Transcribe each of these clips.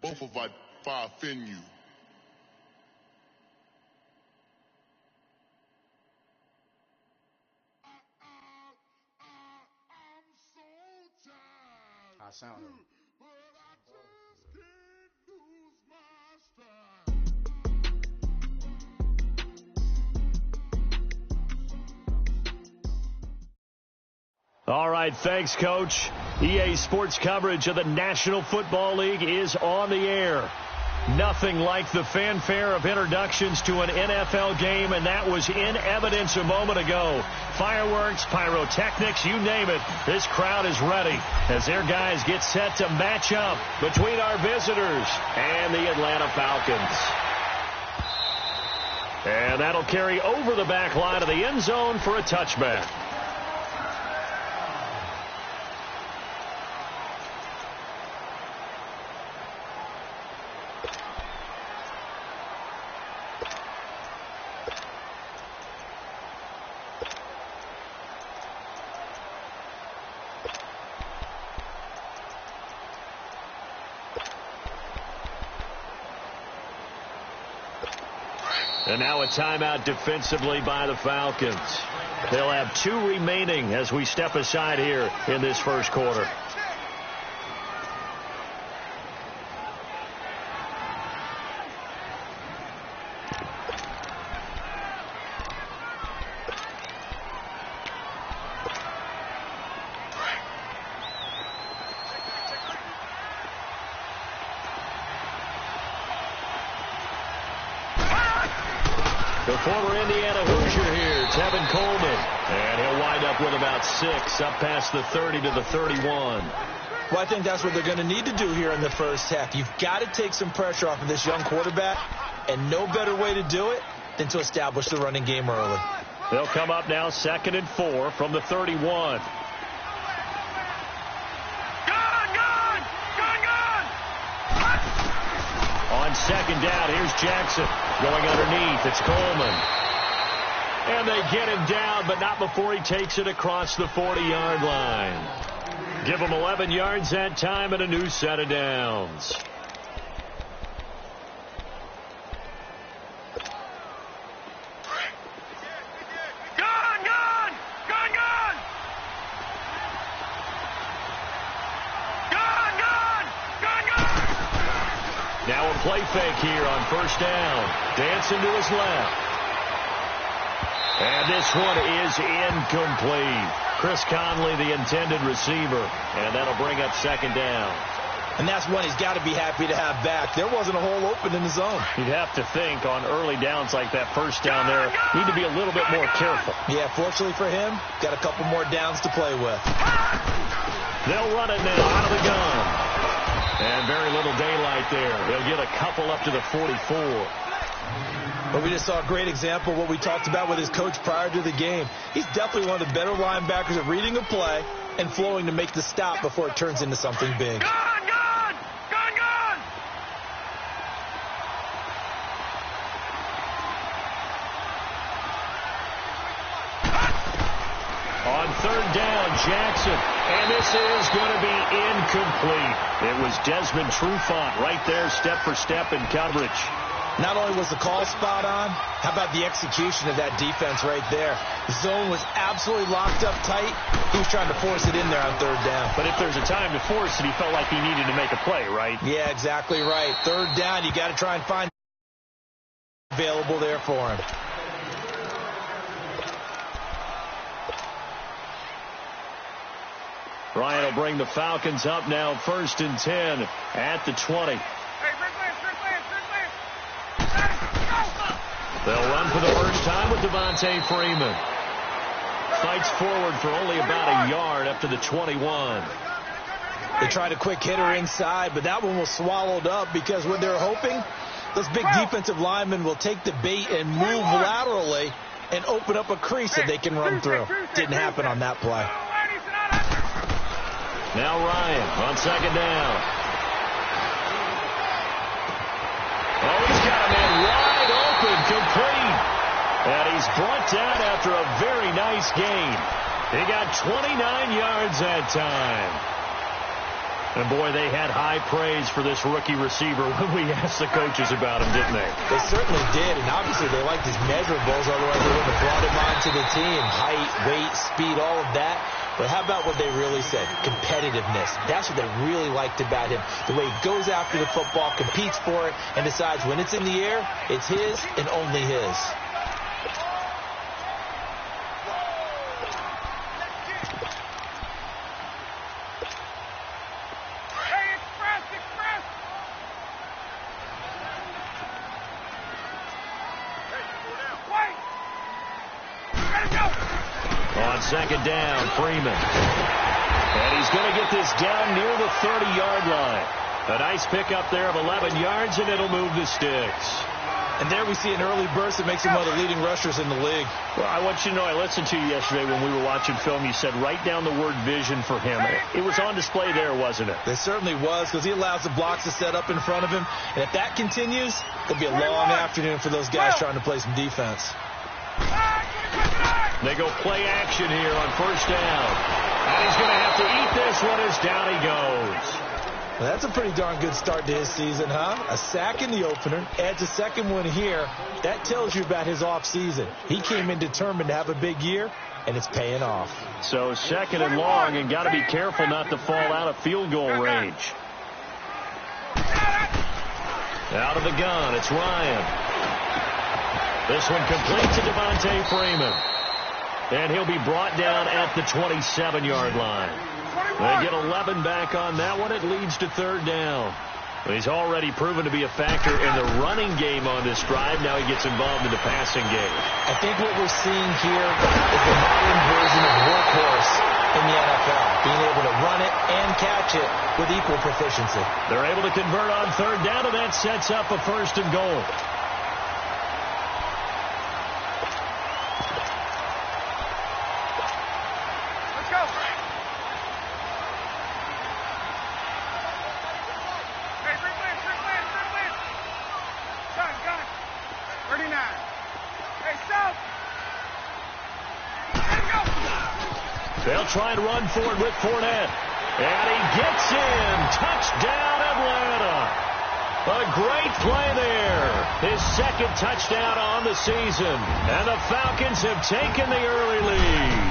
both of I offend you. I sound it. All right, thanks, Coach. EA Sports coverage of the National Football League is on the air. Nothing like the fanfare of introductions to an NFL game, and that was in evidence a moment ago. Fireworks, pyrotechnics, you name it. This crowd is ready as their guys get set to match up between our visitors and the Atlanta Falcons. And that'll carry over the back line of the end zone for a touchback. And now a timeout defensively by the Falcons. They'll have 2 remaining as we step aside here in this first quarter. The former Indiana Hoosier here, Tevin Coleman. And he'll wind up with about 6, up past the 30 to the 31. Well, I think that's what they're going to need to do here in the first half. You've got to take some pressure off of this young quarterback, and no better way to do it than to establish the running game early. They'll come up now 2nd and 4 from the 31. On 2nd down, here's Jackson going underneath. It's Coleman. And they get him down, but not before he takes it across the 40-yard line. Give him 11 yards that time and a new set of downs. Now a play fake here on 1st down. Dancing to his left. And this one is incomplete. Chris Conley, the intended receiver. And that'll bring up 2nd down. And that's one he's got to be happy to have back. There wasn't a hole open in the zone. You'd have to think on early downs like that 1st down there, need to be a little bit more careful. Yeah, fortunately for him, got a couple more downs to play with. They'll run it now out of the gun. And very little daylight there. He'll get a couple up to the 44. But we just saw a great example of what we talked about with his coach prior to the game. He's definitely one of the better linebackers at reading a play and flowing to make the stop before it turns into something big. On 3rd down, Jackson. And this is going to be incomplete. It was Desmond Trufant right there, step for step in coverage. Not only was the call spot on, how about the execution of that defense right there? The zone was absolutely locked up tight. He was trying to force it in there on 3rd down. But if there's a time to force it, he felt like he needed to make a play, right? Yeah, exactly right. 3rd down, you got to try and find available there for him. Ryan will bring the Falcons up now 1st and 10 at the 20. They'll run for the first time with Devontae Freeman. Fights forward for only about a yard up to the 21. They tried a quick hitter inside, but that one was swallowed up because what they're hoping, those big defensive linemen will take the bait and move laterally and open up a crease that they can run through. Didn't happen on that play. Now Ryan on 2nd down. Oh, he's got a man wide open, complete. And he's brought down after a very nice gain. He got 29 yards that time. And, boy, they had high praise for this rookie receiver when we asked the coaches about him, didn't they? They certainly did, and obviously they liked his measurables, otherwise they wouldn't have brought him onto the team. Height, weight, speed, all of that. But how about what they really said? Competitiveness. That's what they really liked about him. The way he goes after the football, competes for it, and decides when it's in the air, it's his and only his. On second down, Freeman. And he's going to get this down near the 30-yard line. A nice pickup there of 11 yards, and it'll move the sticks. And there we see an early burst that makes him one of the leading rushers in the league. Well, I want you to know, I listened to you yesterday when we were watching film. You said write down the word vision for him. It was on display there, wasn't it? It certainly was, because he allows the blocks to set up in front of him. And if that continues, it'll be a long afternoon for those guys trying to play some defense. They go play action here on first down. And he's going to have to eat this one as down he goes. Well, that's a pretty darn good start to his season, huh? A sack in the opener, adds a second one here. That tells you about his offseason. He came in determined to have a big year, and it's paying off. So second and long, and got to be careful not to fall out of field goal range. Out of the gun, it's Ryan. This one complete to Devontae Freeman. And he'll be brought down at the 27-yard line. They get 11 back on that one. It leads to third down. He's already proven to be a factor in the running game on this drive. Now he gets involved in the passing game. I think what we're seeing here is the modern version of workhorse in the NFL. Being able to run it and catch it with equal proficiency. They're able to convert on third down, and that sets up a first and goal. They'll try and run for it with Fournette. And he gets in. Touchdown, Atlanta. A great play there. His second touchdown on the season. And the Falcons have taken the early lead.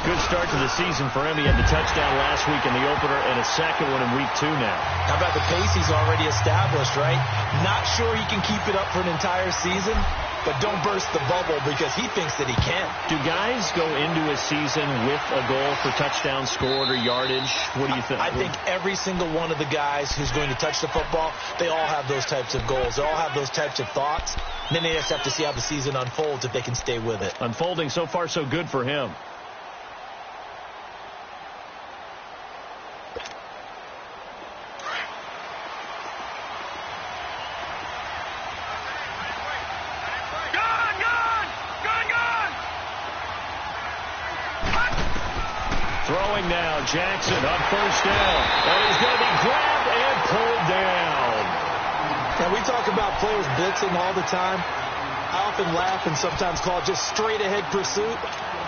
Good start to the season for him. He had the touchdown last week in the opener and a second one in week 2 now. How about the pace he's already established, right? Not sure he can keep it up for an entire season, but don't burst the bubble because he thinks that he can. Do guys go into a season with a goal for touchdown scored or yardage? What do you think? I think every single one of the guys who's going to touch the football, they all have those types of goals. They all have those types of thoughts. And then they just have to see how the season unfolds if they can stay with it. Unfolding so far so good for him. Throwing now, Jackson on first down. And he's going to be grabbed and pulled down. And we talk about players blitzing all the time. I often laugh and sometimes call it just straight-ahead pursuit.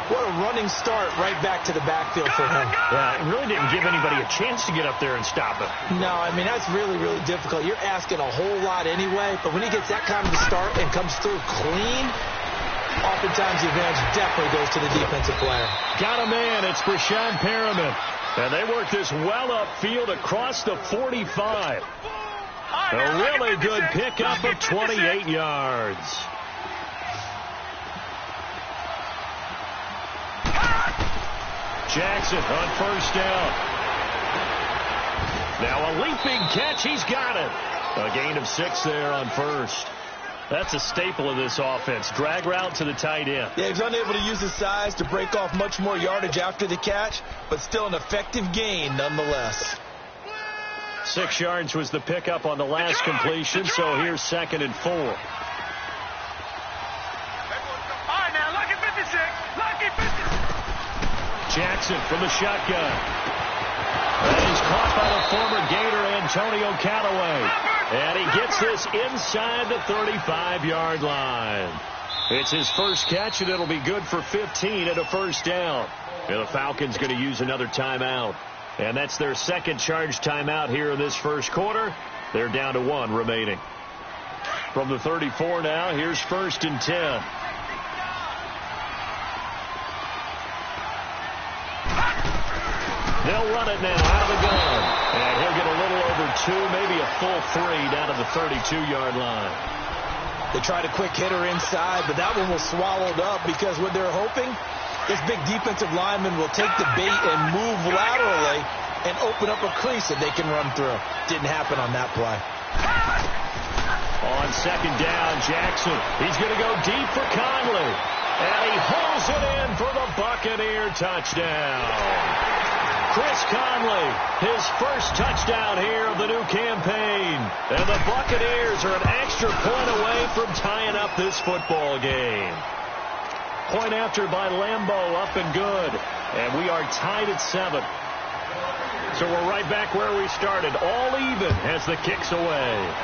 What a running start right back to the backfield for him. Yeah, it really didn't give anybody a chance to get up there and stop him. No, I mean, that's really, really difficult. You're asking a whole lot anyway, but when he gets that kind of a start and comes through clean, oftentimes the advantage definitely goes to the defensive player. Got a man. It's Brashad Perriman. And they work this well upfield across the 45. A really good pickup of 28 yards. Jackson on first down. Now a leaping catch. He's got it. A gain of 6 there on first. That's a staple of this offense. Drag route to the tight end. Yeah, he's unable to use his size to break off much more yardage after the catch, but still an effective gain nonetheless. 6 yards was the pickup on the last completion, so here's 2nd and 4. All right, now, lucky 56. Lucky 56. Jackson from the shotgun. And he's caught by the former Gator Antonio Callaway. And he gets this inside the 35-yard line. It's his first catch, and it'll be good for 15 at a first down. And the Falcons going to use another timeout. And that's their second charge timeout here in this first quarter. They're down to 1 remaining. From the 34 now, here's 1st and 10. They'll run it now out of the gun. And he'll get a little over 2, maybe a full 3 down to the 32-yard line. They tried a quick hitter inside, but that one was swallowed up because what they're hoping, this big defensive lineman will take the bait and move laterally and open up a crease that they can run through. Didn't happen on that play. On 2nd down, Jackson. He's going to go deep for Conley. And he hauls it in for the Buccaneer touchdown. Chris Conley, his first touchdown here of the new campaign. And the Buccaneers are an extra point away from tying up this football game. Point after by Lambeau, up and good. And we are tied at 7. So we're right back where we started, all even as the kick's away.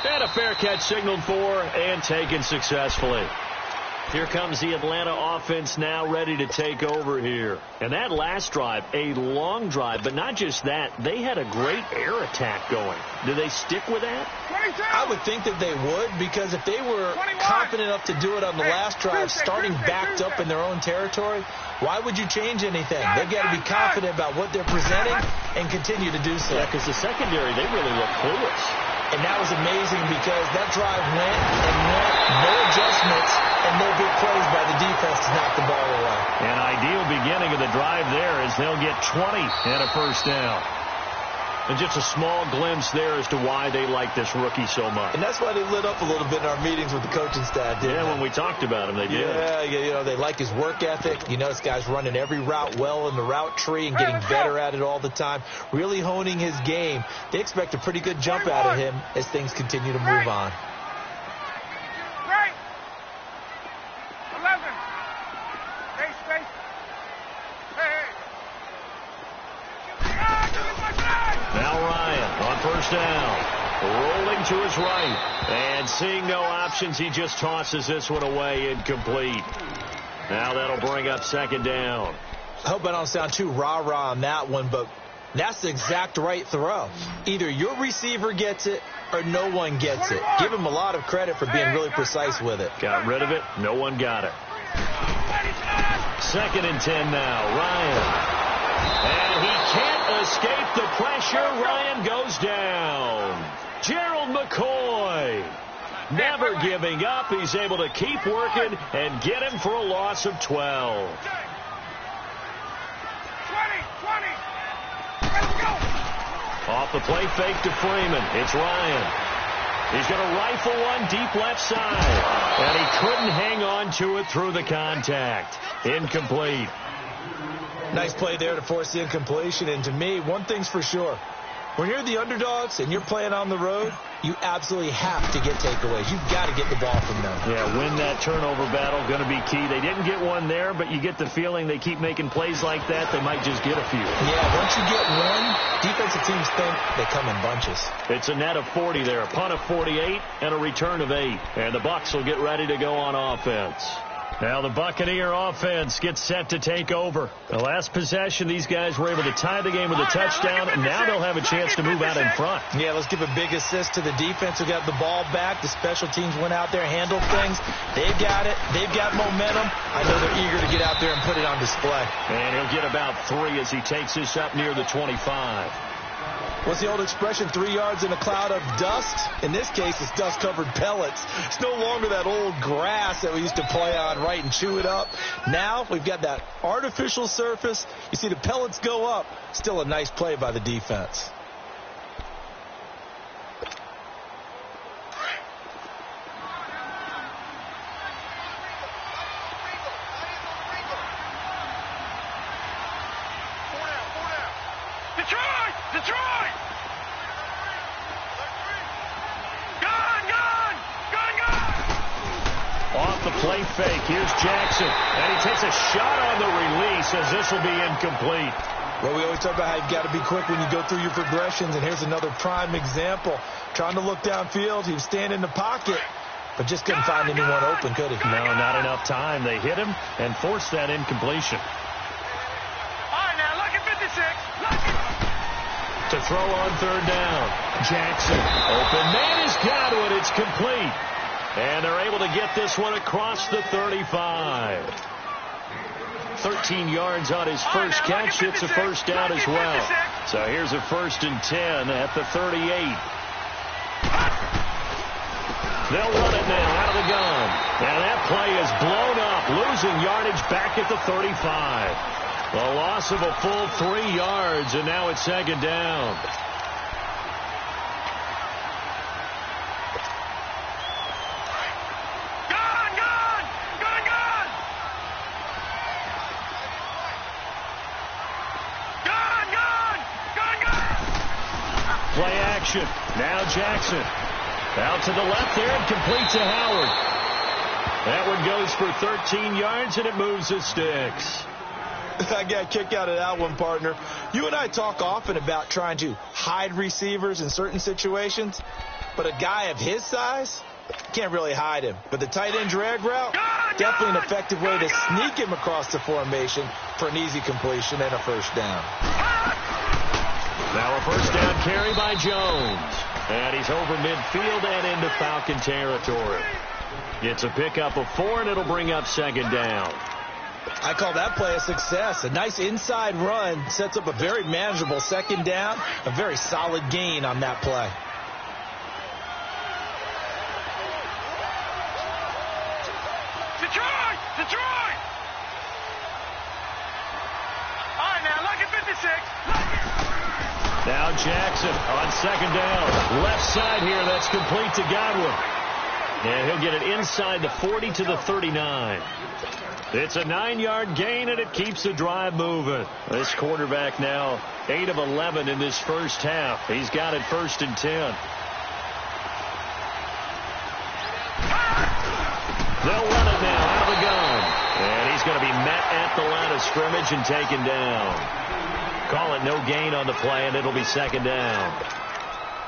And a fair catch signaled for and taken successfully. Here comes the Atlanta offense now ready to take over here. And that last drive, a long drive, but not just that. They had a great air attack going. Do they stick with that? 22. I would think that they would, because if they were 21. confident enough to do it on the last drive, starting backed up in their own territory, why would you change anything? They've got to be confident about what they're presenting and continue to do so. Yeah, because the secondary, they really look clueless. And that was amazing because that drive went and went, no adjustments, and no big plays by the defense to knock the ball away. An ideal beginning of the drive there as they'll get 20 and a first down. And just a small glimpse there as to why they like this rookie so much. And that's why they lit up a little bit in our meetings with the coaching staff, didn't they? When we talked about him, they did. Yeah, you know, they like his work ethic. You know, this guy's running every route well in the route tree and getting better at it all the time, really honing his game. They expect a pretty good jump out of him as things continue to move on. Right. 11. Space. Hey. Now Ryan on first down. Rolling to his right. And seeing no options, he just tosses this one away, incomplete. Now that'll bring up 2nd down. I hope I don't sound too rah-rah on that one, but that's the exact right throw. Either your receiver gets it or no one gets it. Give him a lot of credit for being really precise with it. Got rid of it. No one got it. 2nd and 10 now. Ryan. And he can't escape the pressure. Ryan goes down. Gerald McCoy. Never giving up. He's able to keep working and get him for a loss of 12. 20. Let's go. Off the play fake to Freeman. It's Ryan. He's going to rifle one deep left side. And he couldn't hang on to it through the contact. Incomplete. Nice play there to force the incompletion. And to me, one thing's for sure. When you're the underdogs and you're playing on the road, you absolutely have to get takeaways. You've got to get the ball from them. Yeah, win that turnover battle, going to be key. They didn't get one there, but you get the feeling they keep making plays like that, they might just get a few. Yeah, once you get one, defensive teams think they come in bunches. It's a net of 40 there, a punt of 48, and a return of 8. And the Bucs will get ready to go on offense. Now the Buccaneer offense gets set to take over. The last possession, these guys were able to tie the game with a touchdown, and now they'll have a chance to move out in front. Yeah, let's give a big assist to the defense who got the ball back. The special teams went out there, handled things. They've got it. They've got momentum. I know they're eager to get out there and put it on display. And he'll get about 3 as he takes this up near the 25. What's the old expression, 3 yards in a cloud of dust? In this case, it's dust-covered pellets. It's no longer that old grass that we used to play on, right, and chew it up. Now we've got that artificial surface. You see the pellets go up. Still a nice play by the defense. Detroit! Gone! Off the play fake, here's Jackson. And he takes a shot on the release as this will be incomplete. Well, we always talk about how you've got to be quick when you go through your progressions, and here's another prime example. Trying to look downfield, he was standing in the pocket, but just couldn't find anyone open, could he? No, not enough time. They hit him and forced that incompletion. To throw on third down. Jackson. Open man is Godwin. It's complete. And they're able to get this one across the 35. 13 yards on his first catch. It's a first down as well. So here's a 1st and 10 at the 38. They'll run it now out of the gun. And that play is blown up, losing yardage back at the 35. A loss of a full 3 yards, and now it's 2nd down. Play action. Now Jackson. Out to the left there and complete to Howard. That one goes for 13 yards, and it moves the sticks. I got a kick out of that one, partner. You and I talk often about trying to hide receivers in certain situations, but a guy of his size can't really hide him. But the tight end drag route, definitely an effective way to sneak him across the formation for an easy completion and a first down. Now a first down carry by Jones. And he's over midfield and into Falcon territory. It's a pickup of 4, and it'll bring up 2nd down. I call that play a success. A nice inside run sets up a very manageable 2nd down. A very solid gain on that play. Detroit! Detroit! All right, now, lucky 56. Now Jackson on 2nd down. Left side here, that's complete to Godwin. And he'll get it inside the 40 to the 39. It's a 9-yard gain, and it keeps the drive moving. This quarterback now 8 of 11 in this first half. He's got it 1st and 10. They'll run it now out of the gun. And he's going to be met at the line of scrimmage and taken down. Call it no gain on the play, and it'll be 2nd down.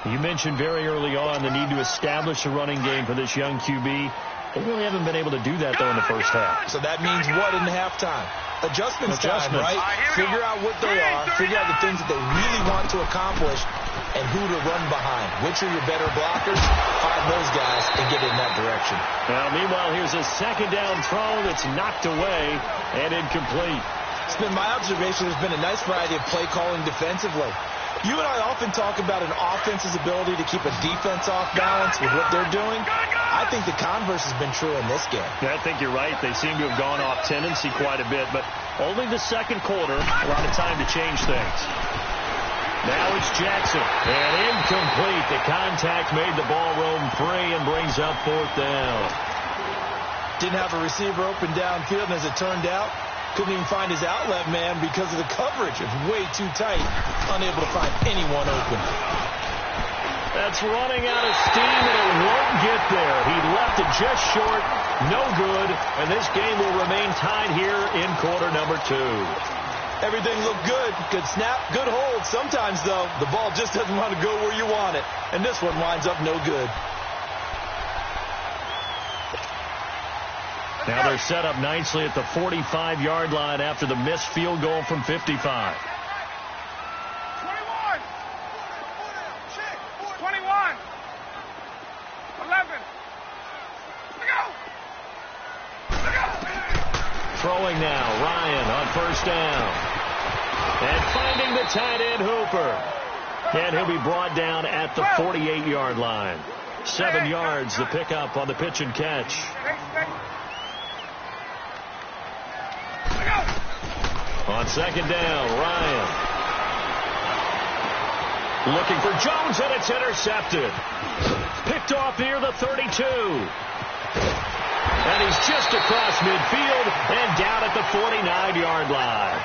You mentioned very early on the need to establish a running game for this young QB. They really haven't been able to do that, though, in the first half. So that means what in halftime? Adjustments time, right? Figure out what they are, figure out the things that they really want to accomplish, and who to run behind. Which are your better blockers? Find those guys and get in that direction. Now, meanwhile, here's a 2nd down throw that's knocked away and incomplete. It's been my observation there's been a nice variety of play calling defensively. You and I often talk about an offense's ability to keep a defense off balance with what they're doing. I think the converse has been true in this game. I think you're right. They seem to have gone off tendency quite a bit, but only the 2nd quarter, a lot of time to change things. Now it's Jackson, and incomplete. The contact made the ball roam free and brings up 4th down. Didn't have a receiver open downfield, and as it turned out, couldn't even find his outlet man because of the coverage. It's way too tight, unable to find anyone open. That's running out of steam, and it won't get there. He left it just short, no good, and this game will remain tied here in quarter number 2. Everything looked good. Good snap, good hold. Sometimes, though, the ball just doesn't want to go where you want it, and this one winds up no good. Now they're set up nicely at the 45-yard line after the missed field goal from 55. 21. 21. 11. Look out. Look out. Throwing now, Ryan on 1st down. And finding the tight end Hooper. And he'll be brought down at the 48-yard line. 7 yards, the pickup on the pitch and catch. On 2nd down, Ryan. Looking for Jones, and it's intercepted. Picked off near the 32. And he's just across midfield and down at the 49-yard line.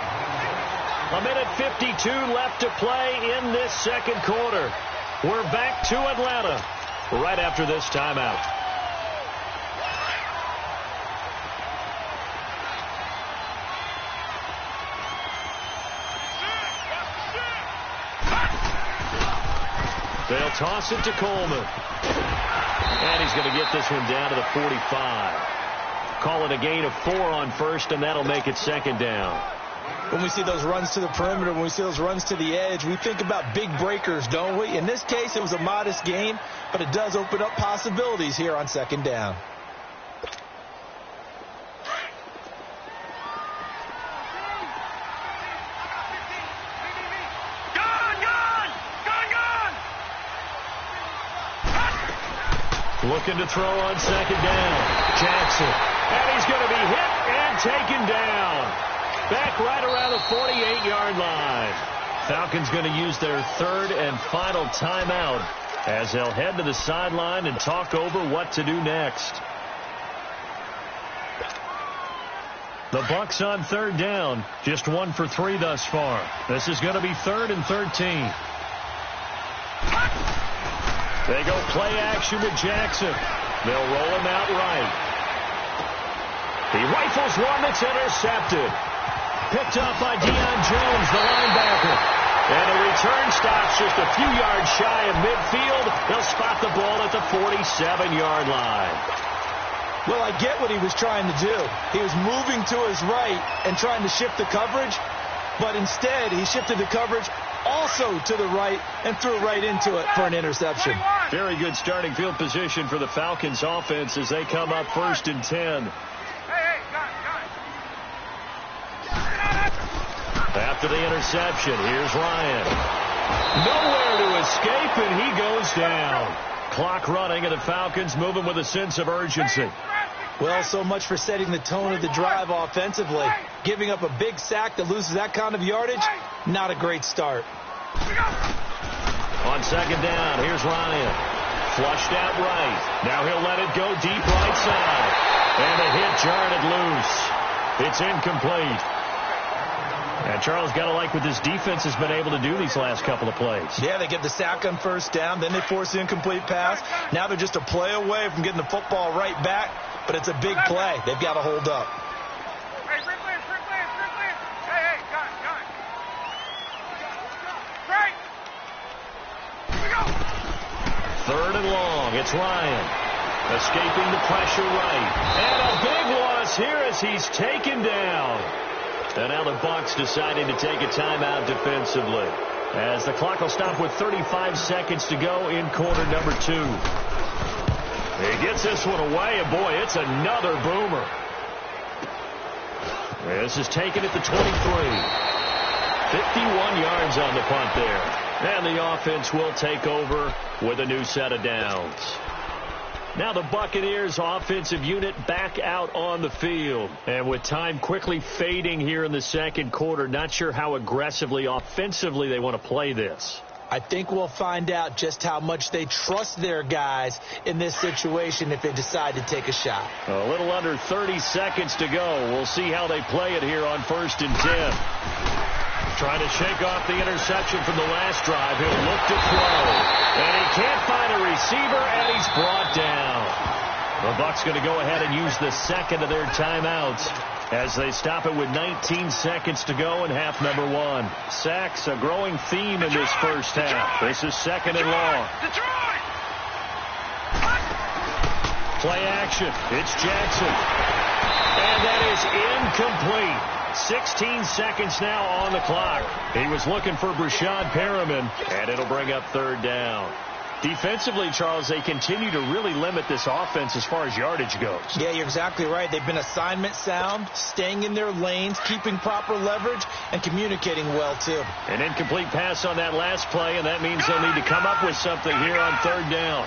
1:52 left to play in this 2nd quarter. We're back to Atlanta right after this timeout. They'll toss it to Coleman. And he's going to get this one down to the 45. Call it a gain of 4 on 1st, and that'll make it 2nd down. when we see those runs to the perimeter, when we see those runs to the edge, we think about big breakers, don't we? In this case, it was a modest gain, but it does open up possibilities here on second down. Looking to throw on second down. Jackson. And he's going to be hit and taken down. Back right around the 48-yard line. Falcons going to use their third and final timeout as they'll head to the sideline and talk over what to do next. The Bucs on third down. Just 1 for 3 thus far. This is going to be 3rd and 13. They go play action with Jackson. They'll roll him out right. He rifles one that's intercepted. Picked up by Deion Jones, the linebacker. And the return stops just a few yards shy of midfield. They'll spot the ball at the 47-yard line. Well, I get what he was trying to do. He was moving to his right and trying to shift the coverage. But instead, he shifted the coverage also to the right and threw right into it for an interception. Very good starting field position for the Falcons offense as they come up 1st and 10. After the interception, here's Ryan. Nowhere to escape, and he goes down. Clock running, and the Falcons moving with a sense of urgency. Well, so much for setting the tone of the drive offensively. Giving up a big sack that loses that kind of yardage, not a great start. On second down, here's Ryan. Flushed out right. Now he'll let it go deep right side. And the hit jarred it loose. It's incomplete. And Charles, got to like what this defense has been able to do these last couple of plays. Yeah, they get the sack on first down, then they force the incomplete pass. Now they're just a play away from getting the football right back, but it's a big play. They've got to hold up. Third and long. It's Ryan. Escaping the pressure right. And a big loss here as he's taken down. And now the Bucs deciding to take a timeout defensively, as the clock will stop with 35 seconds to go in quarter number 2. He gets this one away, and boy, it's another boomer. This is taken at the 23. 51 yards on the punt there. And the offense will take over with a new set of downs. Now the Buccaneers offensive unit back out on the field. And with time quickly fading here in the second quarter, not sure how aggressively offensively they want to play this. I think we'll find out just how much they trust their guys in this situation if they decide to take a shot. A little under 30 seconds to go. We'll see how they play it here on 1st and 10. Trying to shake off the interception from the last drive. He'll look to throw. And he can't find a receiver, and he's brought down. The Bucs going to go ahead and use the second of their timeouts as they stop it with 19 seconds to go in half number 1. Sacks, a growing theme in this first half. This is second and long. Play action. It's Jackson. And that is incomplete. 16 seconds now on the clock. He was looking for Brashad Perriman, and it'll bring up third down. Defensively, Charles, they continue to really limit this offense as far as yardage goes. Yeah, you're exactly right. They've been assignment sound, staying in their lanes, keeping proper leverage, and communicating well, too. An incomplete pass on that last play, and that means they'll need to come up with something here on third down.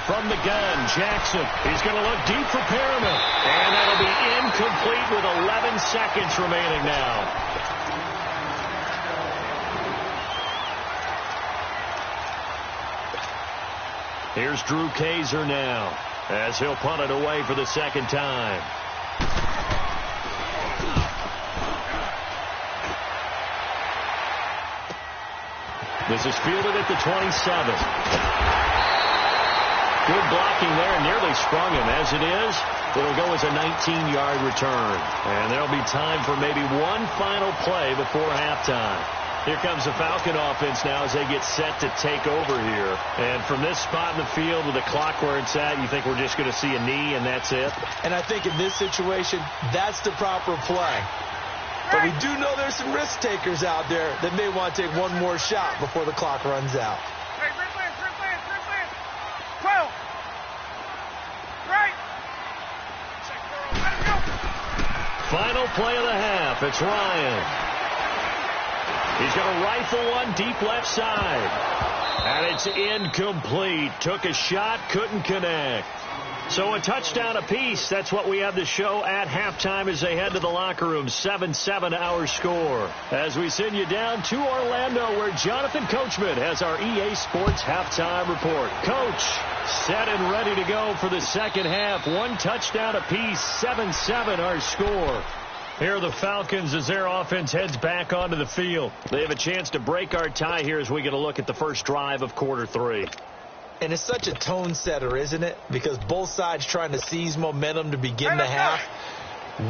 From the gun, Jackson. He's going to look deep for Perriman. And that'll be incomplete with 11 seconds remaining now. Here's Drew Kaiser now as he'll punt it away for the second time. This is fielded at the 27. Good blocking there, nearly sprung him. As it is, it'll go as a 19-yard return. And there'll be time for maybe one final play before halftime. Here comes the Falcon offense now as they get set to take over here. And from this spot in the field with the clock where it's at, you think we're just going to see a knee and that's it? And I think in this situation, that's the proper play. But we do know there's some risk takers out there that may want to take one more shot before the clock runs out. Hey, grip lance. 12. Right. Let him go. Final play of the half. It's Ryan. He's going to rifle one deep left side. And it's incomplete. Took a shot, couldn't connect. So a touchdown apiece. That's what we have to show at halftime as they head to the locker room. 7-7 our score. As we send you down to Orlando where Jonathan Coachman has our EA Sports halftime report. Coach, set and ready to go for the second half. One touchdown apiece. 7-7 our score. Here are the Falcons as their offense heads back onto the field. They have a chance to break our tie here as we get a look at the first drive of quarter 3. And it's such a tone setter, isn't it? Because both sides trying to seize momentum to begin the half.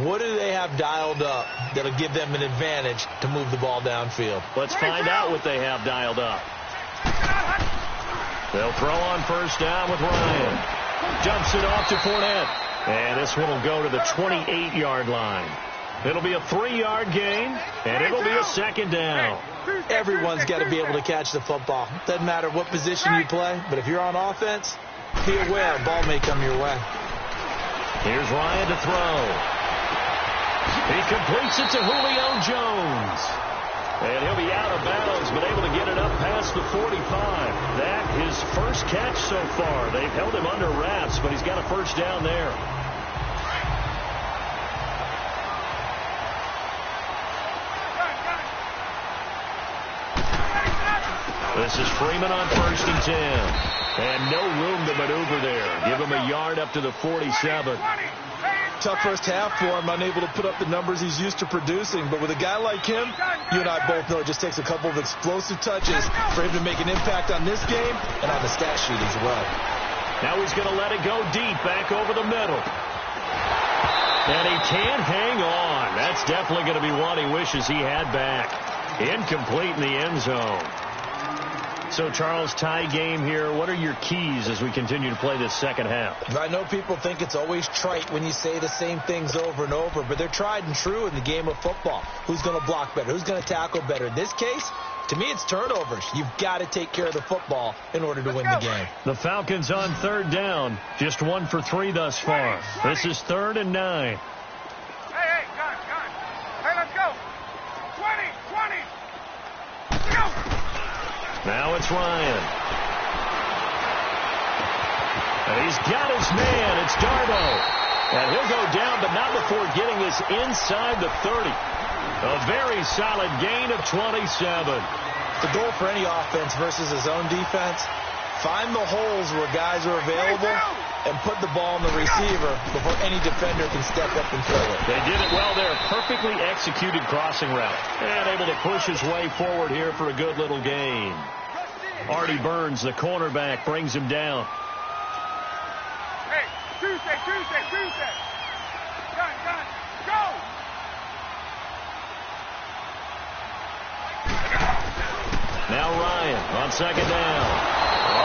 What do they have dialed up that'll give them an advantage to move the ball downfield? Let's find out what they have dialed up. They'll throw on first down with Ryan. Jumps it off to Fournette. And this one will go to the 28-yard line. It'll be a 3-yard gain, and it'll be a second down. Everyone's got to be able to catch the football. Doesn't matter what position you play, but if you're on offense, be aware a ball may come your way. Here's Ryan to throw. He completes it to Julio Jones. And he'll be out of bounds, but able to get it up past the 45. That his first catch so far. They've held him under wraps, but he's got a first down there. This is Freeman on 1st and 10. And no room to maneuver there. Give him a yard up to the 47. Tough first half for him, unable to put up the numbers he's used to producing. But with a guy like him, you and I both know it just takes a couple of explosive touches for him to make an impact on this game and on the stat sheet as well. Now he's going to let it go deep back over the middle. And he can't hang on. That's definitely going to be one he wishes he had back. Incomplete in the end zone. So, Charles, tie game here. What are your keys as we continue to play this second half? I know people think it's always trite when you say the same things over and over, but they're tried and true in the game of football. Who's going to block better? Who's going to tackle better? In this case, to me, it's turnovers. You've got to take care of the football in order to win the game. The Falcons on 3rd down. Just 1 for 3 thus far. This is 3rd and 9. Hey, gun. Hey, let's go. 20. Let's go. Now it's Ryan. And he's got his man. It's Darbo. And he'll go down, but not before getting this inside the 30. A very solid gain of 27. The goal for any offense versus his own defense, find the holes where guys are available and put the ball in the receiver before any defender can step up and throw it. They did it well there. Perfectly executed crossing route. And able to push his way forward here for a good little gain. Artie Burns, the cornerback, brings him down. Hey, Tuesday. Gun, go. Now Ryan on 2nd down.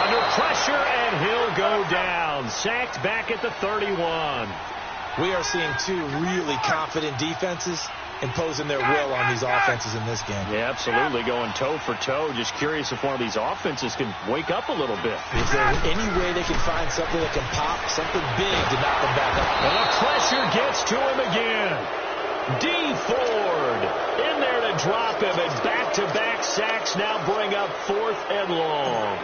Under pressure, and he'll go down. Sacked back at the 31. We are seeing two really confident defenses imposing their will on these offenses in this game. Yeah, absolutely. Going toe for toe. Just curious if one of these offenses can wake up a little bit. Is there any way they can find something that can pop, something big to knock them back up? And the pressure gets to him again. D. Ford in there to drop him, and back-to-back sacks now bring up 4th and long.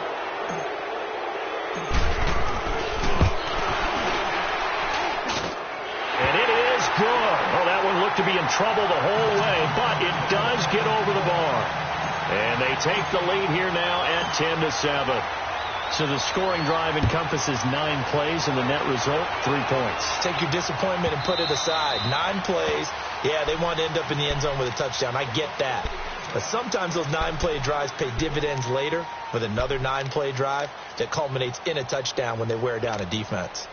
And it is good. Oh, that one looked to be in trouble the whole way, but it does get over the bar. And they take the lead here now at 10-7. So the scoring drive encompasses 9 plays, and the net result, 3 points. Take your disappointment and put it aside. 9 plays. Yeah, they want to end up in the end zone with a touchdown. I get that. But sometimes those 9-play drives pay dividends later with another 9-play drive that culminates in a touchdown when they wear down a defense.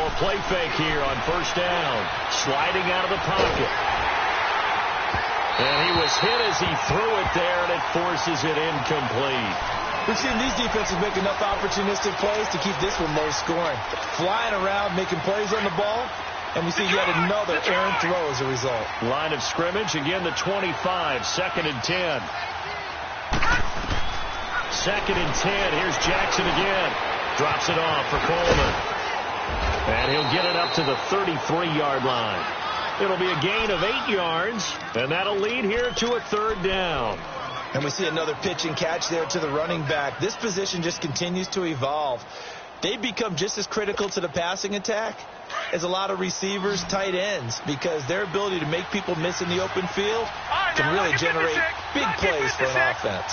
a play fake here on first down. Sliding out of the pocket. And he was hit as he threw it there, and it forces it incomplete. We've seen these defenses make enough opportunistic plays to keep this one low scoring. Flying around, making plays on the ball, and we see yet another errant throw as a result. Line of scrimmage, again the 25, 2nd and 10. 2nd and 10, here's Jackson again. Drops it off for Coleman. And he'll get it up to the 33-yard line. It'll be a gain of 8 yards, and that'll lead here to a 3rd down. And we see another pitch and catch there to the running back. This position just continues to evolve. They become just as critical to the passing attack as a lot of receivers, tight ends, because their ability to make people miss in the open field can really generate big plays for an offense.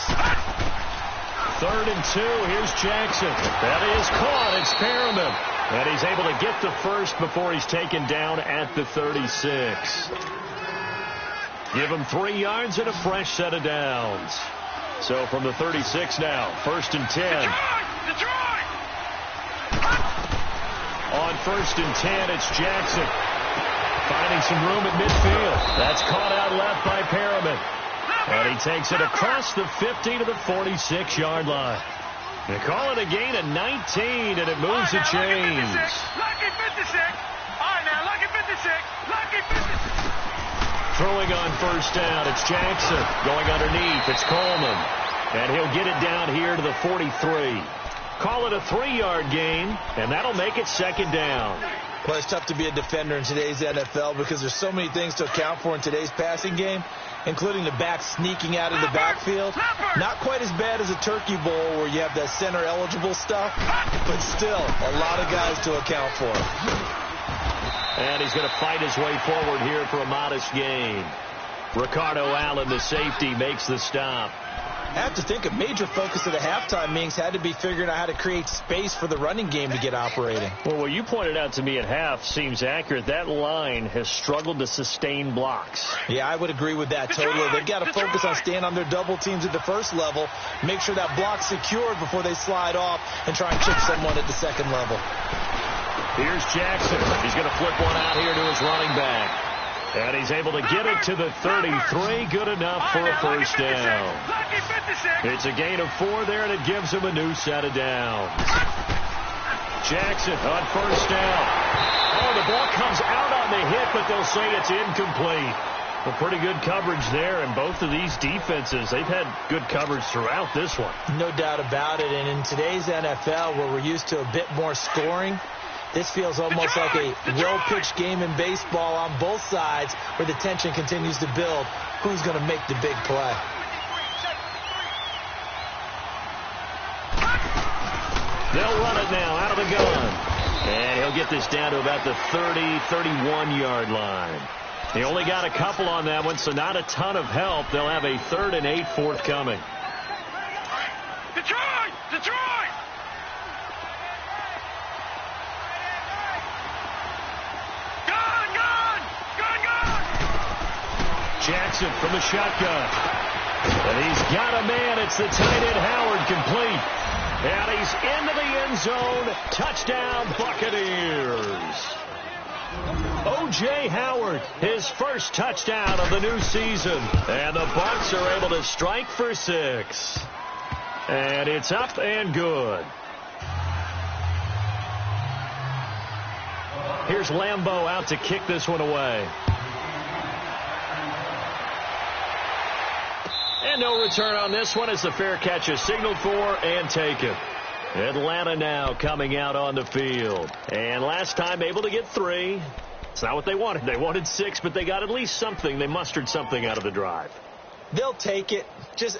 3rd and 2, here's Jackson. That is caught, it's Perriman. And he's able to get the first before he's taken down at the 36. Give him 3 yards and a fresh set of downs. So from the 36 now, 1st and 10. On 1st and 10, it's Jackson. Finding some room at midfield. That's caught out left by Perriman. And he takes it across the 50 to the 46-yard line. They call it a gain of 19, and it moves the chains. Lucky 56. All right, now, lucky 56. Lucky 56. Throwing on first down, it's Jackson. Going underneath, it's Coleman. And he'll get it down here to the 43. Call it a 3-yard gain, and that'll make it 2nd down. Well, it's tough to be a defender in today's NFL because there's so many things to account for in today's passing game, including the back sneaking out of the backfield. Not quite as bad as a turkey bowl where you have that center-eligible stuff, but still a lot of guys to account for. And he's going to fight his way forward here for a modest gain. Ricardo Allen, the safety, makes the stop. I have to think a major focus of the halftime meetings had to be figuring out how to create space for the running game to get operating. Well, what you pointed out to me at half seems accurate. That line has struggled to sustain blocks. Yeah, I would agree with that totally. They've got to focus on staying on their double teams at the first level, make sure that block's secured before they slide off, and try and chip someone at the second level. Here's Jackson. He's going to flip one out here to his running back. And he's able to get it to the 33. Good enough for a first down. It's a gain of 4 there, and it gives him a new set of downs. Jackson on first down. Oh, the ball comes out on the hit, but they'll say it's incomplete. Well, pretty good coverage there, and both of these defenses, they've had good coverage throughout this one. No doubt about it, and in today's NFL, where we're used to a bit more scoring, this feels almost like a well-pitched game in baseball on both sides where the tension continues to build. Who's going to make the big play? They'll run it now out of the gun. And he'll get this down to about the 30, 31-yard line. They only got a couple on that one, so not a ton of help. They'll have a 3rd and 8 forthcoming. Detroit! Detroit! Jackson from the shotgun. And he's got a man. It's the tight end Howard, complete. And he's into the end zone. Touchdown, Buccaneers. O.J. Howard, his first touchdown of the new season. And the Bucs are able to strike for 6. And it's up and good. Here's Lambeau out to kick this one away. And no return on this one as the fair catch is signaled for and taken. Atlanta now coming out on the field. And last time able to get 3. It's not what they wanted. They wanted 6, but they got at least something. They mustered something out of the drive. They'll take it.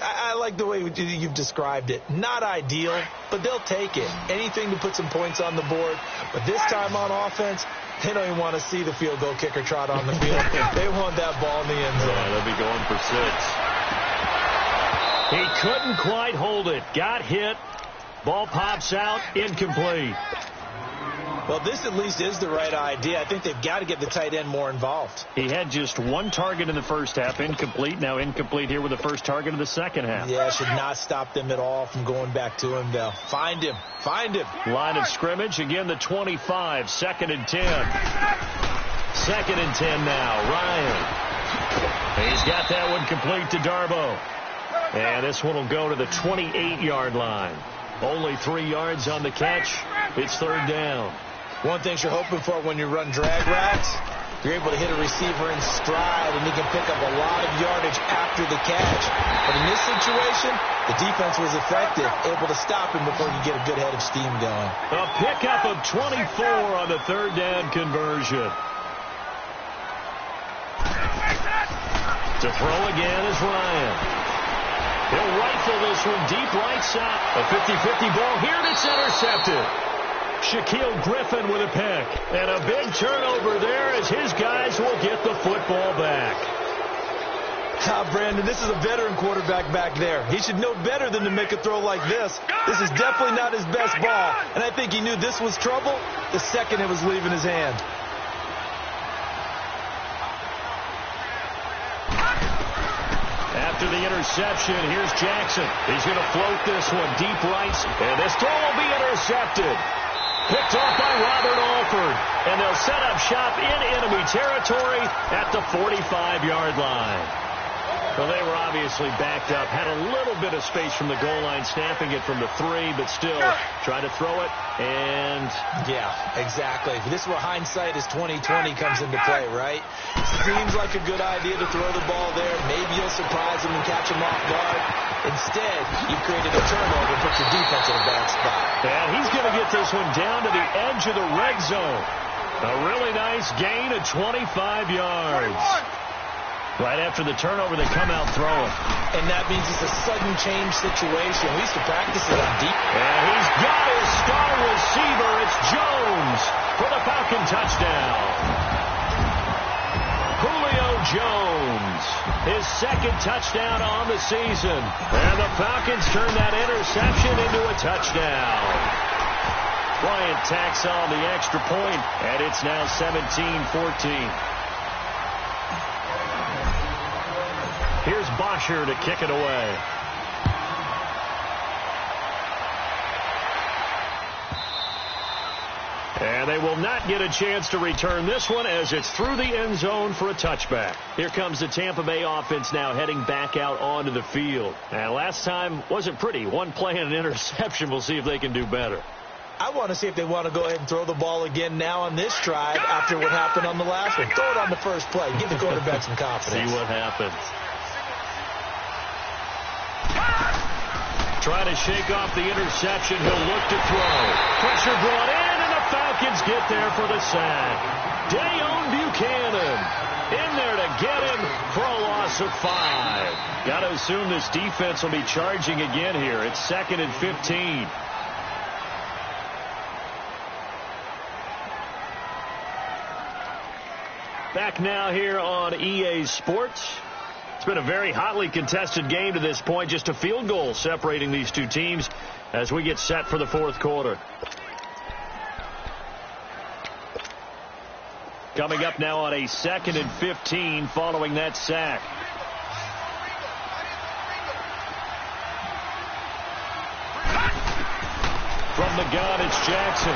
I like the way you've described it. Not ideal, but they'll take it. Anything to put some points on the board. But this time on offense, they don't even want to see the field goal kicker trot on the field. They want that ball in the end zone. Yeah, they'll be going for 6. He couldn't quite hold it. Got hit. Ball pops out. Incomplete. Well, this at least is the right idea. I think they've got to get the tight end more involved. He had just one target in the first half, incomplete. Now incomplete here with the first target of the second half. Yeah, should not stop them at all from going back to him, though. Find him. Find him. Line of scrimmage, again the 25, 2nd and 10. 2nd and 10 now, Ryan. He's got that one complete to Darbo. And this one will go to the 28-yard line. Only 3 yards on the catch. It's 3rd down. One thing you're hoping for when you run drag routes, you're able to hit a receiver in stride, and he can pick up a lot of yardage after the catch. But in this situation, the defense was effective, able to stop him before you get a good head of steam going. A pickup of 24 on the 3rd down conversion. To throw again is Ryan. He'll rifle this one deep right side. A 50-50 ball here, and it's intercepted. Shaquille Griffin with a pick. And a big turnover there as his guys will get the football back. Brandon, this is a veteran quarterback back there. He should know better than to make a throw like this. This is definitely not his best ball. And I think he knew this was trouble the second it was leaving his hand. After the interception, here's Jackson. He's going to float this one deep right. And this throw will be intercepted. Picked off by Robert Alford. And they'll set up shop in enemy territory at the 45-yard line. Well, they were obviously backed up. Had a little bit of space from the goal line, snapping it from the 3, but still trying to throw it. And yeah, exactly. This is where hindsight is 20/20 comes into play, right? Seems like a good idea to throw the ball there. Maybe you'll surprise him and catch him off guard. Instead, you've created a turnover and put your defense in a bad spot. And he's going to get this one down to the edge of the red zone. A really nice gain of 25 yards. Right after the turnover, they come out throwing. And that means it's a sudden change situation. We used to practice it on deep. And he's got his star receiver. It's Jones for the Falcon touchdown. Julio Jones, his 2nd touchdown on the season. And the Falcons turn that interception into a touchdown. Bryant tacks on the extra point, and it's now 17-14. Here's Bosher to kick it away. And they will not get a chance to return this one as it's through the end zone for a touchback. Here comes the Tampa Bay offense now heading back out onto the field. And last time wasn't pretty. One play and an interception. We'll see if they can do better. I want to see if they want to go ahead and throw the ball again now on this drive after what happened on the last one. Throw it on the first play. Give the quarterback some confidence. See what happens. Trying to shake off the interception. He'll look to throw. Pressure brought in, and the Falcons get there for the sack. Dayon Buchanan in there to get him for a loss of 5. Got to assume this defense will be charging again here. It's 2nd and 15. Back now here on EA Sports. It's been a very hotly contested game to this point. Just a field goal separating these two teams as we get set for the 4th quarter. Coming up now on a 2nd and 15 following that sack. From the gun, it's Jackson.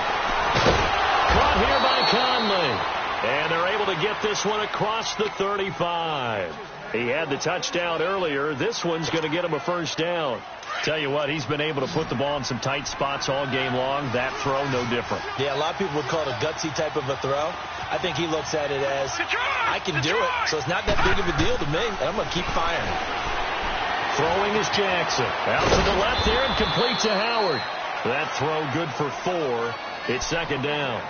Caught here by Conley. And they're able to get this one across the 35. He had the touchdown earlier. This one's going to get him a first down. Tell you what, he's been able to put the ball in some tight spots all game long. That throw, no different. Yeah, a lot of people would call it a gutsy type of a throw. I think he looks at it as, I can do it, so it's not that big of a deal to me, and I'm going to keep firing. Throwing is Jackson. Out to the left there and complete to Howard. That throw good for 4. It's 2nd down.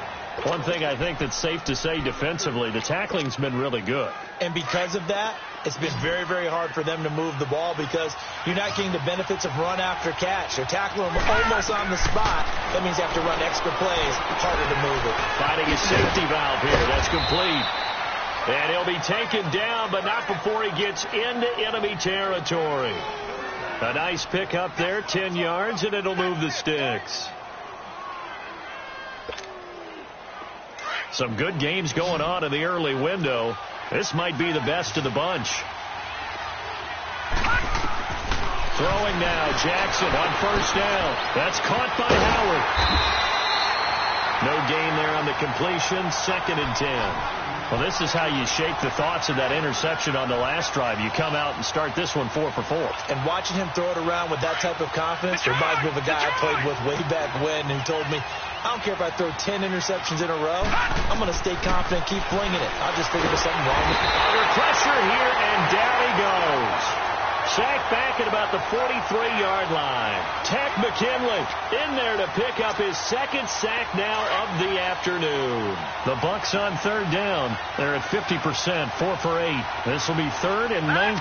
One thing I think that's safe to say defensively, the tackling's been really good. And because of that, it's been very, very hard for them to move the ball because you're not getting the benefits of run after catch. They're tackling them almost on the spot. That means you have to run extra plays, harder to move it. Finding a safety valve here. That's complete. And he'll be taken down, but not before he gets into enemy territory. A nice pick up there, 10 yards, and it'll move the sticks. Some good games going on in the early window. This might be the best of the bunch. Throwing now, Jackson on first down. That's caught by Howard. No gain there on the completion. 2nd and 10. Well, this is how you shake the thoughts of that interception on the last drive. You come out and start this one 4 for 4. And watching him throw it around with that type of confidence reminds me of a guy I played with way back when who told me, I don't care if I throw 10 interceptions in a row. I'm going to stay confident, keep flinging it. I'll just figure there's something wrong with it. Under pressure here, and down he goes. Sacked back at about the 43-yard line. Tech McKinley in there to pick up his 2nd sack now of the afternoon. The Bucs on 3rd down. They're at 50%, 4 for 8. This will be 3rd and 19.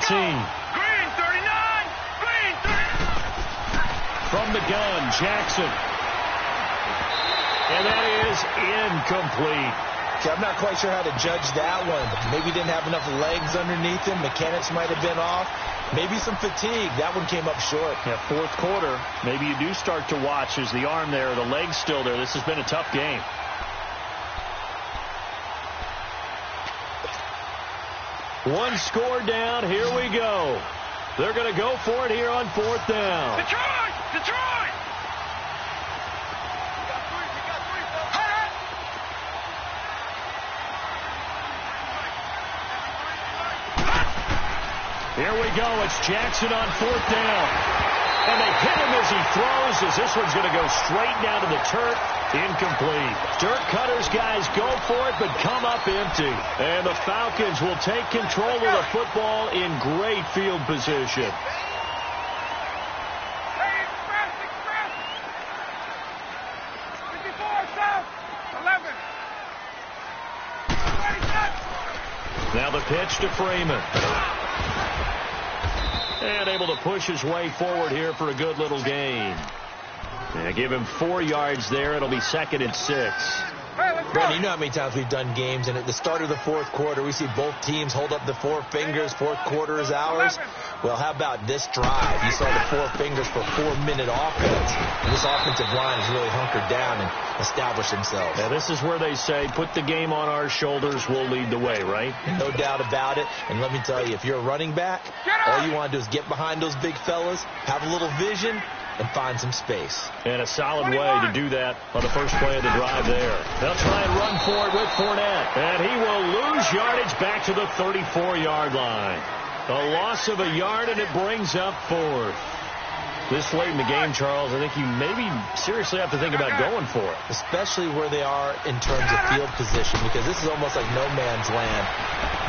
Green 39! Green 39! From the gun, Jackson. And that is incomplete. Okay, I'm not quite sure how to judge that one. Maybe he didn't have enough legs underneath him. Mechanics might have been off. Maybe some fatigue. That one came up short. Yeah, 4th quarter. Maybe you do start to watch as the arm there, the leg's still there. This has been a tough game. One score down. Here we go. They're going to go for it here on 4th down. Detroit! Detroit! Here we go. It's Jackson on 4th down. And they hit him as he throws, as this one's going to go straight down to the turf. Incomplete. Dirt Cutter's guys go for it, but come up empty. And the Falcons will take control of the football in great field position. Express! 54 south! 11! Now the pitch to Freeman. And able to push his way forward here for a good little gain. Yeah, give him 4 yards there. It'll be 2nd and 6. Brandon, you know how many times we've done games, and at the start of the 4th quarter, we see both teams hold up the 4 fingers. 4th quarter is ours. Well, how about this drive? You saw the 4 fingers for 4-minute offense. And this offensive line has really hunkered down and established themselves. Yeah, this is where they say, put the game on our shoulders, we'll lead the way, right? No doubt about it. And let me tell you, if you're a running back, all you want to do is get behind those big fellas, have a little vision, and find some space. And a solid way to do that on the first play of the drive there. They'll try and run for it with Fournette. And he will lose yardage back to the 34-yard line. A loss of a yard, and it brings up 4th. This late in the game, Charles, I think you maybe seriously have to think about going for it. Especially where they are in terms of field position, because this is almost like no man's land.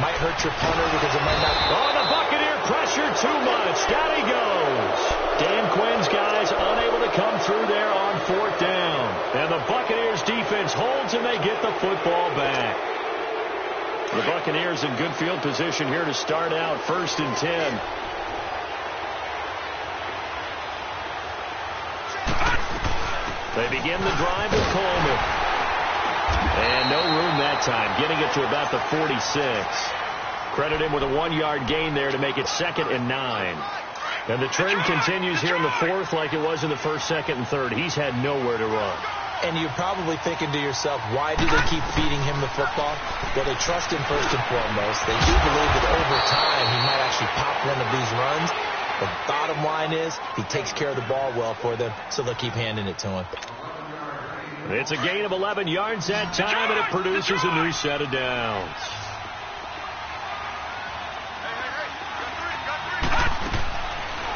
Might hurt your punter because it might not. Oh, the Buccaneer pressure too much. Down he goes. Dan Quinn's guys unable to come through there on 4th down. And the Buccaneers defense holds, and they get the football back. The Buccaneers in good field position here to start out 1st and 10. They begin the drive with Coleman. And no room that time, getting it to about the 46. Credit him with a 1-yard gain there to make it 2nd and 9. And the trend continues here in the 4th like it was in the 1st, 2nd, and 3rd. He's had nowhere to run. And you're probably thinking to yourself, why do they keep feeding him the football? Well, they trust him first and foremost. They do believe that over time he might actually pop one of these runs. The bottom line is he takes care of the ball well for them, so they'll keep handing it to him. It's a gain of 11 yards that time, and it produces a new set of downs.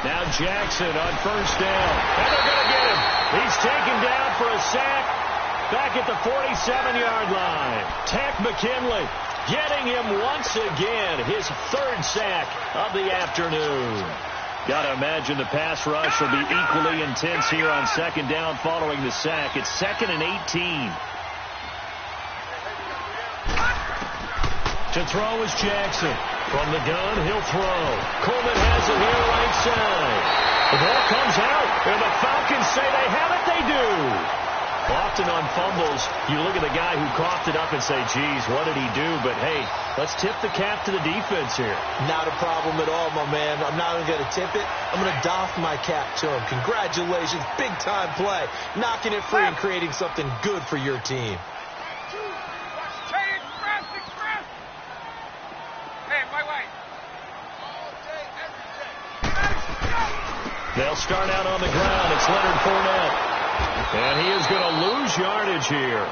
Now Jackson on 1st down. And they're going to get him. He's taken down for a sack back at the 47-yard line. Tech McKinley getting him once again, his 3rd sack of the afternoon. Got to imagine the pass rush will be equally intense here on 2nd down following the sack. It's 2nd and 18. To throw is Jackson. From the gun, he'll throw. Coleman has it here right side. The ball comes out, and the Falcons say they have it. They do. Often on fumbles, you look at the guy who coughed it up and say, geez, what did he do? But, hey, let's tip the cap to the defense here. Not a problem at all, my man. I'm not even going to tip it. I'm going to doff my cap to him. Congratulations. Big-time play. Knocking it free and creating something good for your team. They'll start out on the ground. It's Leonard Fournette. And he is going to lose yardage here.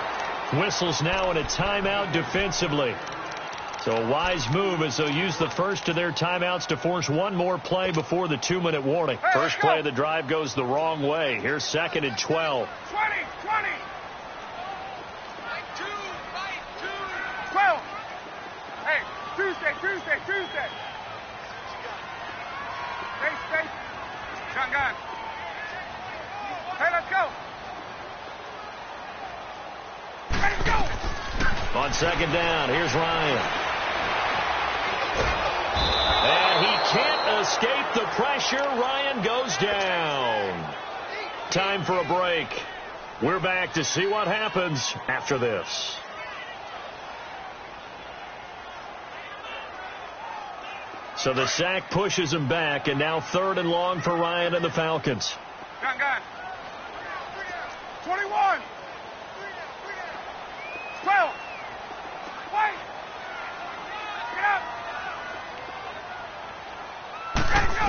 Whistles now in a timeout defensively. So a wise move as they'll use the first of their timeouts to force one more play before the 2-minute warning. First play of the drive goes the wrong way. Here's 2nd and 12. 20. 12. Hey, Tuesday. Stay. Gun. Hey, let's go. Ready to go. On 2nd down, here's Ryan. And he can't escape the pressure. Ryan goes down. Time for a break. We're back to see what happens after this. So the sack pushes him back, and now 3rd and long for Ryan and the Falcons. Gun. 21. 12. Wait. Get up. Ready to go.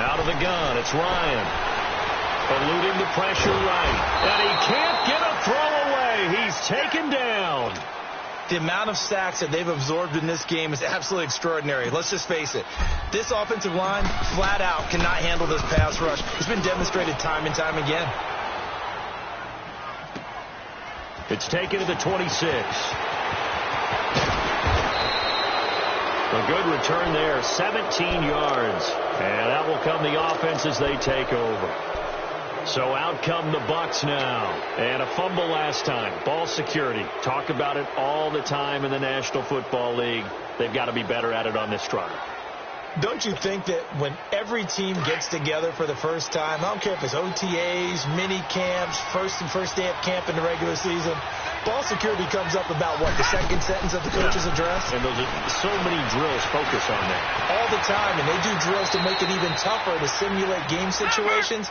Out of the gun, it's Ryan. Eluding the pressure right. And he can't get a throw away. He's taken down. The amount of sacks that they've absorbed in this game is absolutely extraordinary. Let's just face it. This offensive line, flat out, cannot handle this pass rush. It's been demonstrated time and time again. It's taken to the 26. A good return there, 17 yards. And that will come the offense as they take over. So out come the Bucs now. And a fumble last time. Ball security. Talk about it all the time in the National Football League. They've got to be better at it on this drive. Don't you think that when every team gets together for the first time, I don't care if it's OTAs, mini camps, first day of camp in the regular season, ball security comes up about what, the second sentence of the coach's address? And those are so many drills focus on that. All the time, and they do drills to make it even tougher to simulate game situations.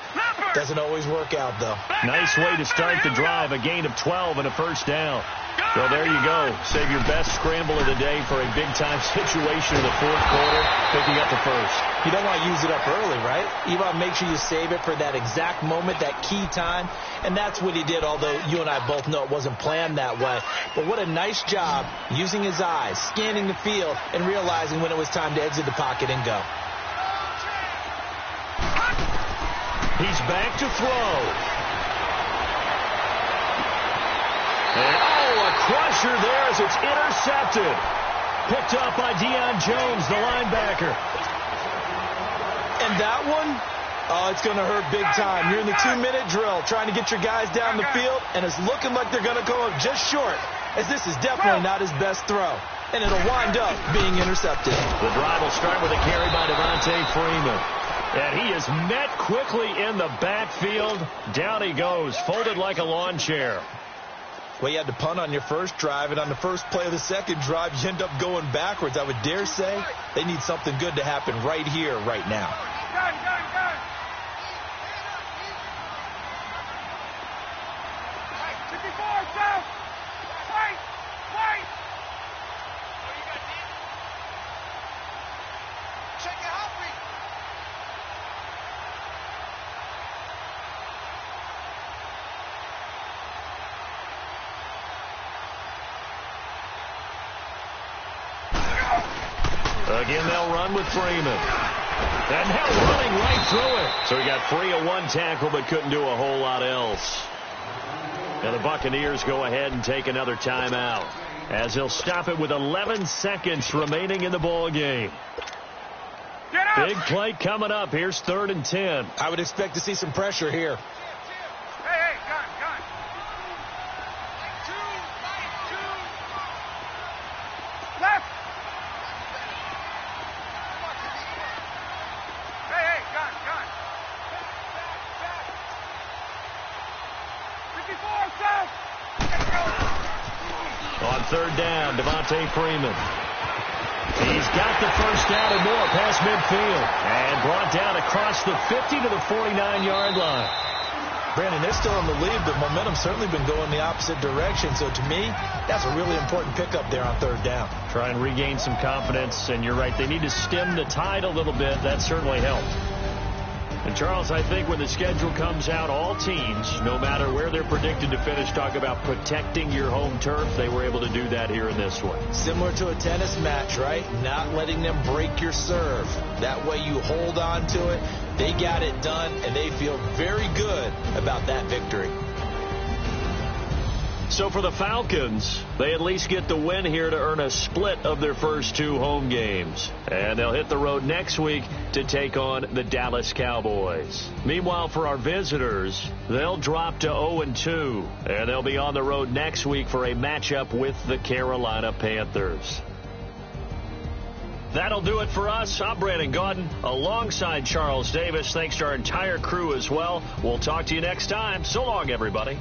Doesn't always work out, though. Nice way to start the drive, a gain of 12 and a first down. Well, there you go. Save your best scramble of the day for a big-time situation in the 4th quarter, picking up the first. You don't want to use it up early, right? You want to make sure you save it for that exact moment, that key time, and that's what he did, although you and I both know it wasn't planned that way. But what a nice job using his eyes, scanning the field, and realizing when it was time to exit the pocket and go. He's back to throw. And, a crusher there as it's intercepted. Picked up by Deion Jones, the linebacker. And that one, it's going to hurt big time. You're in the 2-minute drill trying to get your guys down the field, and it's looking like they're going to go up just short, as this is definitely not his best throw. And it'll wind up being intercepted. The drive will start with a carry by Devontae Freeman. And he is met quickly in the backfield. Down he goes, folded like a lawn chair. Well, you had to punt on your first drive, and on the first play of the second drive, you end up going backwards. I would dare say they need something good to happen right here, right now. Gun. 54, south. Wait. Check it out, Again, they'll run with Freeman. And now running right through it. So he got free of one tackle but couldn't do a whole lot else. And the Buccaneers go ahead and take another timeout as they'll stop it with 11 seconds remaining in the ball game. Big play coming up. Here's 3rd and 10. I would expect to see some pressure here. Hey, gun. Left. Hey, gun. 54, south. On 3rd down, Devontae Freeman. He's got the first down and more past midfield. And brought down across the 50 to the 49-yard line. Brandon, they're still in the lead, but momentum's certainly been going the opposite direction. So to me, that's a really important pickup there on 3rd down. Try and regain some confidence, and you're right. They need to stem the tide a little bit. That certainly helped. And, Charles, I think when the schedule comes out, all teams, no matter where they're predicted to finish, talk about protecting your home turf. They were able to do that here in this one. Similar to a tennis match, right? Not letting them break your serve. That way you hold on to it. They got it done, and they feel very good about that victory. So for the Falcons, they at least get the win here to earn a split of their first 2 home games. And they'll hit the road next week to take on the Dallas Cowboys. Meanwhile, for our visitors, they'll drop to 0-2. And they'll be on the road next week for a matchup with the Carolina Panthers. That'll do it for us. I'm Brandon Gaudin alongside Charles Davis. Thanks to our entire crew as well. We'll talk to you next time. So long, everybody.